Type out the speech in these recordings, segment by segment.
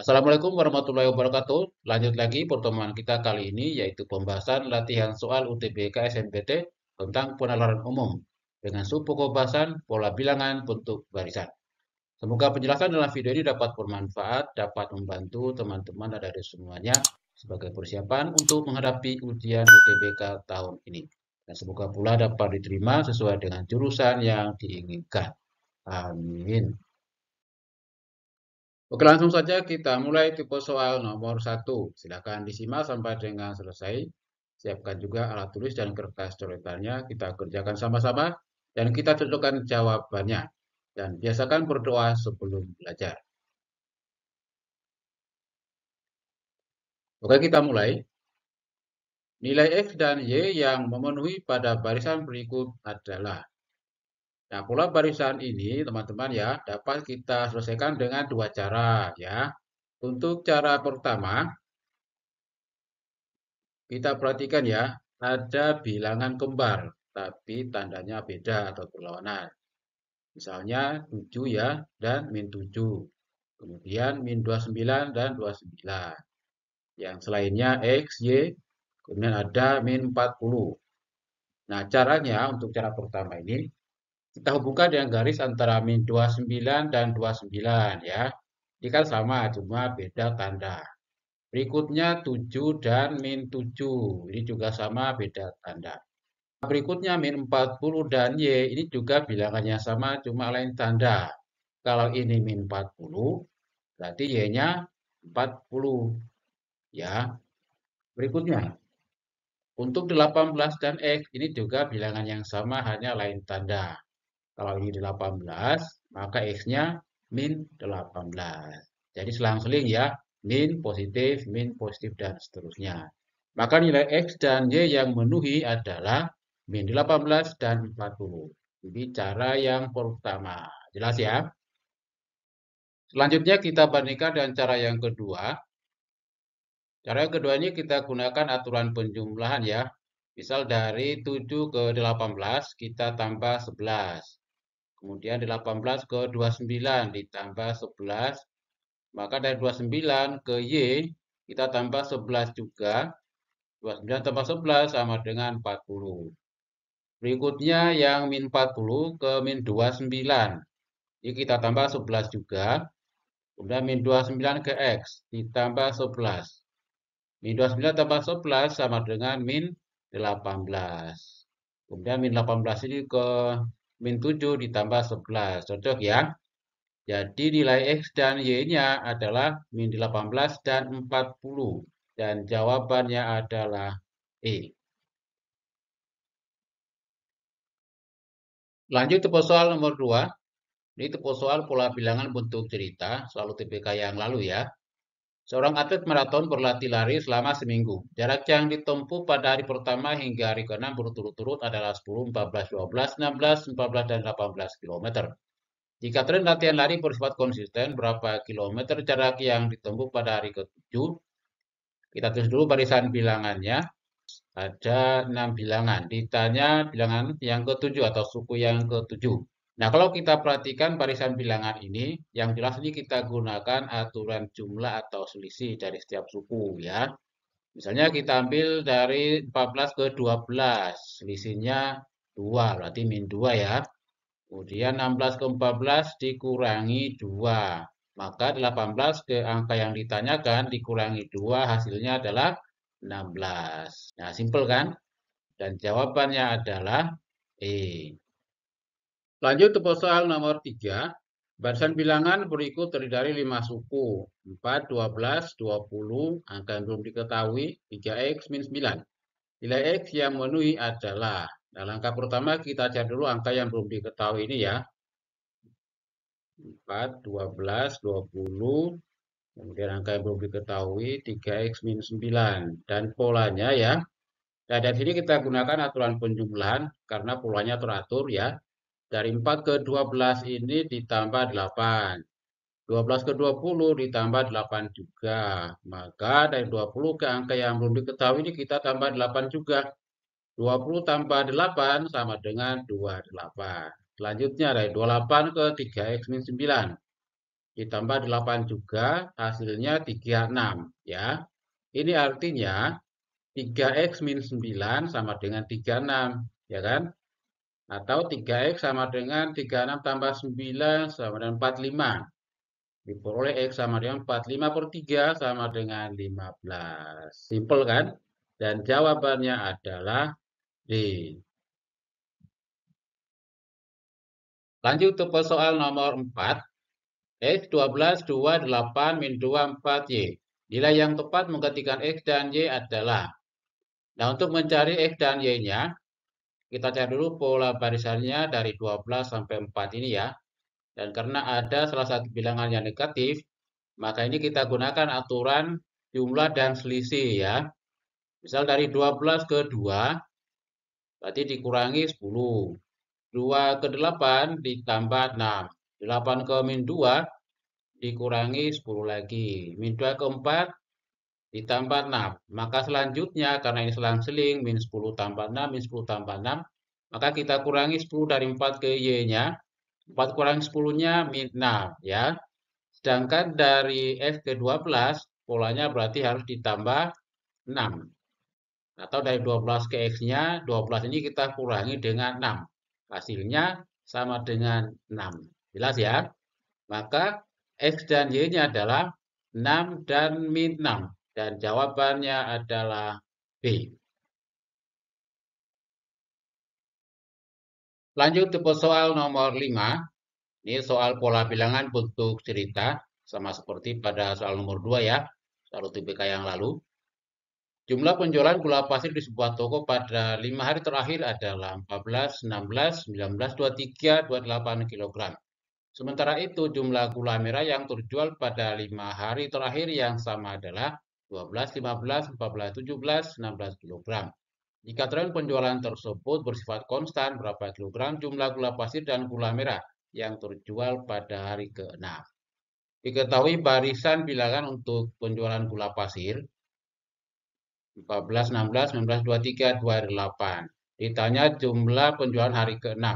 Assalamualaikum warahmatullahi wabarakatuh. Lanjut lagi pertemuan kita kali ini yaitu pembahasan latihan soal UTBK SNPT tentang penalaran umum dengan subpokok bahasan pola bilangan bentuk barisan. Semoga penjelasan dalam video ini dapat bermanfaat, dapat membantu teman-teman dari semuanya sebagai persiapan untuk menghadapi ujian UTBK tahun ini. Dan semoga pula dapat diterima sesuai dengan jurusan yang diinginkan. Amin. Oke, langsung saja kita mulai tipe soal nomor 1. Silakan disimak sampai dengan selesai. Siapkan juga alat tulis dan kertas coretannya. Kita kerjakan sama-sama dan kita tentukan jawabannya. Dan biasakan berdoa sebelum belajar. Oke, kita mulai. Nilai X dan Y yang memenuhi pada barisan berikut adalah. Nah, pola barisan ini, teman-teman ya, dapat kita selesaikan dengan dua cara ya. Untuk cara pertama, kita perhatikan ya, ada bilangan kembar, tapi tandanya beda atau berlawanan. Misalnya 7 ya, dan min 7. Kemudian min 29 dan 29. Yang selainnya X, Y, kemudian ada min 40. Nah, caranya untuk cara pertama ini, kita hubungkan dengan garis antara min 29 dan 29 ya. Ini kan sama, cuma beda tanda. Berikutnya 7 dan min 7. Ini juga sama, beda tanda. Berikutnya min 40 dan Y. Ini juga bilangannya sama, cuma lain tanda. Kalau ini min 40, berarti Y-nya 40. Ya. Berikutnya, untuk 18 dan X, ini juga bilangan yang sama, hanya lain tanda. Kalau ini 18, maka X-nya min 18. Jadi selang-seling ya, min positif, dan seterusnya. Maka nilai X dan Y yang memenuhi adalah min 18 dan 40. Jadi cara yang pertama. Jelas ya? Selanjutnya kita bandingkan dengan cara yang kedua. Cara yang kedua ini kita gunakan aturan penjumlahan ya. Misal dari 7 ke 18 kita tambah 11. Kemudian 18 ke 29 ditambah 11. Maka dari 29 ke Y kita tambah 11 juga. 29 tambah 11 sama dengan 40. Berikutnya yang min 40 ke min 29. Jadi kita tambah 11 juga. Kemudian min 29 ke X ditambah 11. Min 29 tambah 11 sama dengan min 18. Kemudian min 18 ini ke min 7 ditambah 11. Cocok ya? Jadi nilai X dan Y-nya adalah min 18 dan 40. Dan jawabannya adalah E. Lanjut ke soal nomor 2. Ini tipe soal pola bilangan bentuk cerita, selalu TPK yang lalu ya. Seorang atlet maraton berlatih lari selama seminggu. Jarak yang ditempuh pada hari pertama hingga hari ke-6 berturut-turut adalah 10, 14, 12, 16, 14, dan 18 km. Jika tren latihan lari bersifat konsisten, berapa kilometer jarak yang ditempuh pada hari ke-7? Kita tulis dulu barisan bilangannya. Ada 6 bilangan. Ditanya bilangan yang ke-7 atau suku yang ke-7. Nah, kalau kita perhatikan barisan bilangan ini, yang jelas ini kita gunakan aturan jumlah atau selisih dari setiap suku ya. Misalnya kita ambil dari 14 ke 12, selisihnya 2, berarti min 2 ya. Kemudian 16 ke 14 dikurangi 2. Maka 18 ke angka yang ditanyakan dikurangi 2 hasilnya adalah 16. Nah, simpel kan? Dan jawabannya adalah E. Lanjut ke soal nomor 3. Barisan bilangan berikut terdiri dari 5 suku. 4, 12, 20, angka yang belum diketahui, 3X, min 9. Nilai X yang memenuhi adalah, nah langkah pertama kita cari dulu angka yang belum diketahui ini ya. 4, 12, 20, kemudian angka yang belum diketahui 3X min 9. Dan polanya ya, nah dari sini kita gunakan aturan penjumlahan karena polanya teratur ya. Dari 4 ke 12 ini ditambah 8. 12 ke 20 ditambah 8 juga. Maka dari 20 ke angka yang belum diketahui ini kita tambah 8 juga. 20 tambah 8 sama dengan 28. Selanjutnya dari 28 ke 3X min 9. ditambah 8 juga, hasilnya 36 ya. Ini artinya 3x min 9 sama dengan 36, ya kan? Atau 3x sama dengan 36 tambah 9 sama dengan 45. Diperoleh X sama dengan 45/3 sama dengan 15. Simpel kan? Dan jawabannya adalah D. Lanjut ke soal nomor 4. X 12, 2, 8, min 2, 4, Y. Nilai yang tepat menggantikan X dan Y adalah. Nah, untuk mencari X dan Y-nya, kita cari dulu pola barisannya dari 12 sampai 4 ini ya. Dan karena ada salah satu bilangan yang negatif, maka ini kita gunakan aturan jumlah dan selisih ya. Misal dari 12 ke 2, berarti dikurangi 10. 2 ke 8 ditambah 6. 8 ke min 2 dikurangi 10 lagi. Min 2 ke 4 ditambah 6. Maka selanjutnya karena ini selang-seling min 10 tambah 6, min 10 tambah 6. Maka kita kurangi 10 dari 4 ke Y-nya. 4 kurangi 10-nya min 6 ya. Sedangkan dari X ke 12 polanya berarti harus ditambah 6. Atau dari 12 ke X-nya, 12 ini kita kurangi dengan 6. Hasilnya sama dengan 6. Jelas ya? Maka X dan Y-nya adalah 6 dan min 6. Dan jawabannya adalah B. Lanjut ke soal nomor 5. Ini soal pola bilangan bentuk cerita. Sama seperti pada soal nomor 2 ya. Soal UTBK yang lalu. Jumlah penjualan gula pasir di sebuah toko pada 5 hari terakhir adalah 14, 16, 19, 23, 28 kg. Sementara itu jumlah gula merah yang terjual pada 5 hari terakhir yang sama adalah 12, 15, 14, 17, 16 kg. Jika tren penjualan tersebut bersifat konstan, berapa kilogram jumlah gula pasir dan gula merah yang terjual pada hari ke-6? Diketahui barisan bilangan untuk penjualan gula pasir 14, 16, 19, 23, 28. Ditanya jumlah penjualan hari ke-6.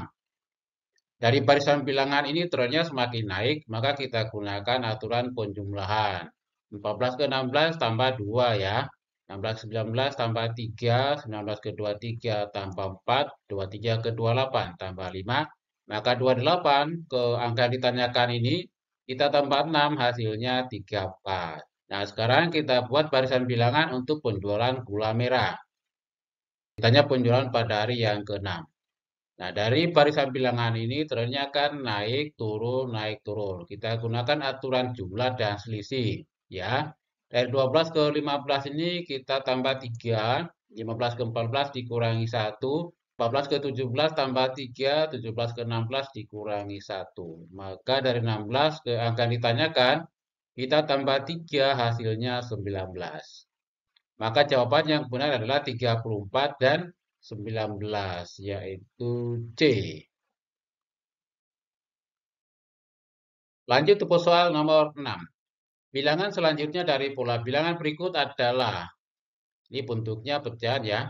Dari barisan bilangan ini trennya semakin naik, maka kita gunakan aturan penjumlahan. 14 ke 16 tambah 2 ya. 16 ke 19 tambah 3, 19 ke 23 tambah 4, 23 ke 28 tambah 5. Maka 28 ke angka yang ditanyakan ini kita tambah 6 hasilnya 34. Nah, sekarang kita buat barisan bilangan untuk penjualan gula merah. Ditanya penjualan pada hari yang ke-6. Nah, dari barisan bilangan ini trennya kan naik, turun, naik, turun. Kita gunakan aturan jumlah dan selisih. Ya, dari 12 ke 15 ini kita tambah 3, 15 ke 14 dikurangi 1, 14 ke 17 tambah 3, 17 ke 16 dikurangi 1. Maka dari 16 ke angka yang ditanyakan, kita tambah 3 hasilnya 19. Maka jawaban yang benar adalah 34 dan 19, yaitu C. Lanjut ke soal nomor 6. Bilangan selanjutnya dari pola bilangan berikut adalah, ini bentuknya pecahan ya.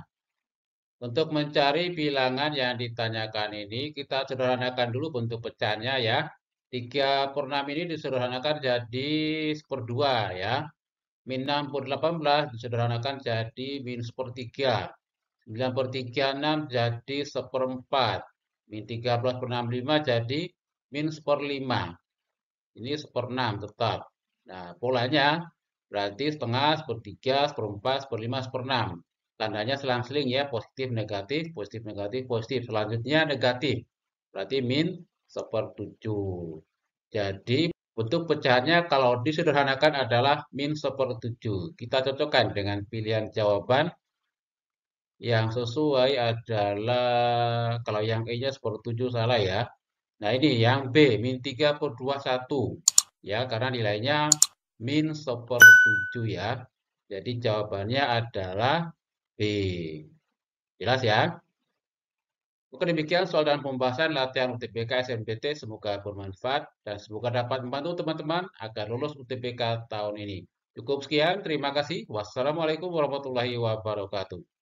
Untuk mencari bilangan yang ditanyakan ini, kita sederhanakan dulu bentuk pecahannya ya. 3/6 ini disederhanakan jadi 1/2 ya. Min 6/18 disederhanakan jadi min 1/3. 9/3 6 jadi 1/4. Min 13/65 jadi min 1/5. Ini 1/6 tetap. Nah, polanya berarti setengah, 1/3, 1/4, 1/5, 1/6. Tandanya selang-seling ya, positif, negatif, positif, negatif, positif. Selanjutnya negatif. Berarti min 1/7. Jadi bentuk pecahannya kalau disederhanakan adalah min 1/7. Kita cocokkan dengan pilihan jawaban. Yang sesuai adalah, kalau yang E-nya 1/7 salah ya. Nah ini yang B, min 3/21. Ya, karena nilainya min 1/7 ya. Jadi jawabannya adalah B. Jelas ya? Oke, demikian soal dan pembahasan latihan UTBK SNBT. Semoga bermanfaat dan semoga dapat membantu teman-teman agar lulus UTBK tahun ini. Cukup sekian, terima kasih. Wassalamualaikum warahmatullahi wabarakatuh.